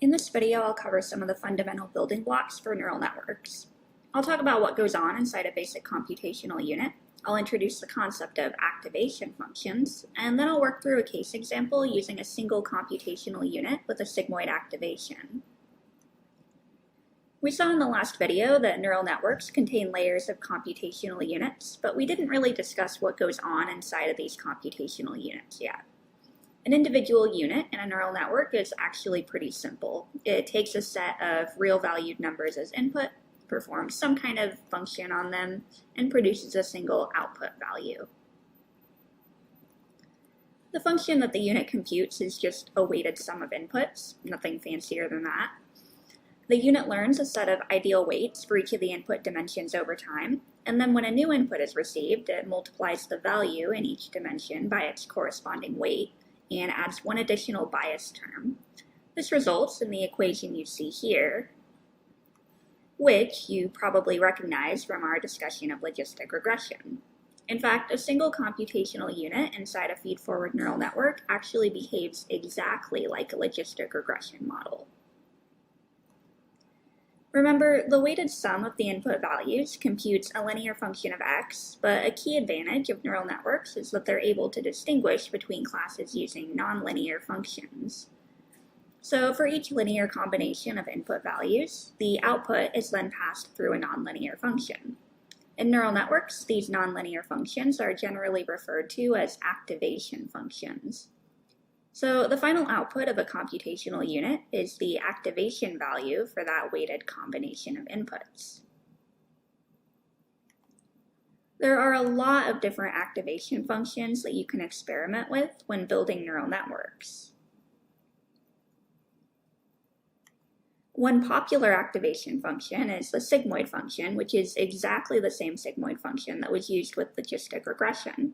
In this video, I'll cover some of the fundamental building blocks for neural networks. I'll talk about what goes on inside a basic computational unit. I'll introduce the concept of activation functions, and then I'll work through a case example using a single computational unit with a sigmoid activation. We saw in the last video that neural networks contain layers of computational units, but we didn't really discuss what goes on inside of these computational units yet. An individual unit in a neural network is actually pretty simple. It takes a set of real-valued numbers as input, performs some kind of function on them, and produces a single output value. The function that the unit computes is just a weighted sum of inputs, nothing fancier than that. The unit learns a set of ideal weights for each of the input dimensions over time, and then when a new input is received, it multiplies the value in each dimension by its corresponding weight, and adds one additional bias term. This results in the equation you see here, which you probably recognize from our discussion of logistic regression. In fact, a single computational unit inside a feed-forward neural network actually behaves exactly like a logistic regression model. Remember, the weighted sum of the input values computes a linear function of x, but a key advantage of neural networks is that they're able to distinguish between classes using nonlinear functions. So for each linear combination of input values, the output is then passed through a nonlinear function. In neural networks, these nonlinear functions are generally referred to as activation functions. So the final output of a computational unit is the activation value for that weighted combination of inputs. There are a lot of different activation functions that you can experiment with when building neural networks. One popular activation function is the sigmoid function, which is exactly the same sigmoid function that was used with logistic regression.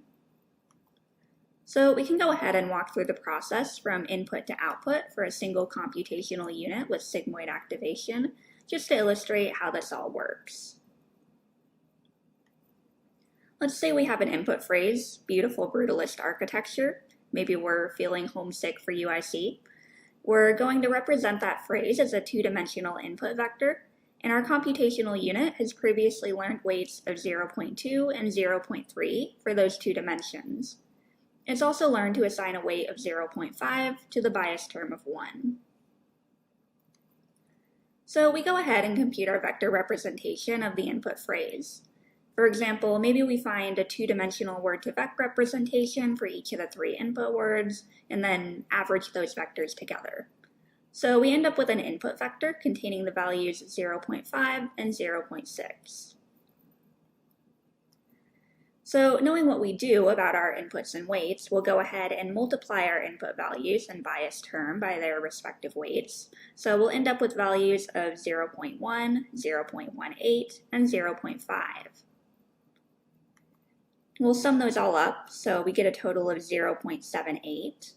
So we can go ahead and walk through the process from input to output for a single computational unit with sigmoid activation, just to illustrate how this all works. Let's say we have an input phrase, beautiful brutalist architecture. Maybe we're feeling homesick for UIC. We're going to represent that phrase as a two-dimensional input vector, and our computational unit has previously learned weights of 0.2 and 0.3 for those two dimensions. It's also learned to assign a weight of 0.5 to the bias term of 1. So we go ahead and compute our vector representation of the input phrase. For example, maybe we find a two-dimensional word-to-vec representation for each of the three input words, and then average those vectors together. So we end up with an input vector containing the values 0.5 and 0.6. So knowing what we do about our inputs and weights, we'll go ahead and multiply our input values and bias term by their respective weights. So we'll end up with values of 0.1, 0.18, and 0.5. We'll sum those all up, so we get a total of 0.78.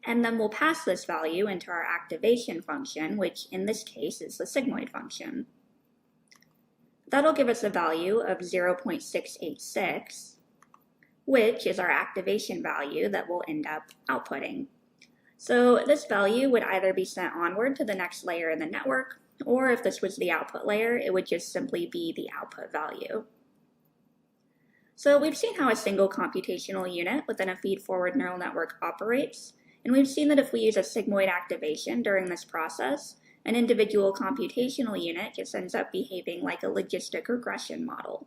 And then we'll pass this value into our activation function, which in this case is the sigmoid function. That'll give us a value of 0.686, which is our activation value that we'll end up outputting. So this value would either be sent onward to the next layer in the network, or if this was the output layer, it would just simply be the output value. So we've seen how a single computational unit within a feed-forward neural network operates, and we've seen that if we use a sigmoid activation during this process, an individual computational unit just ends up behaving like a logistic regression model.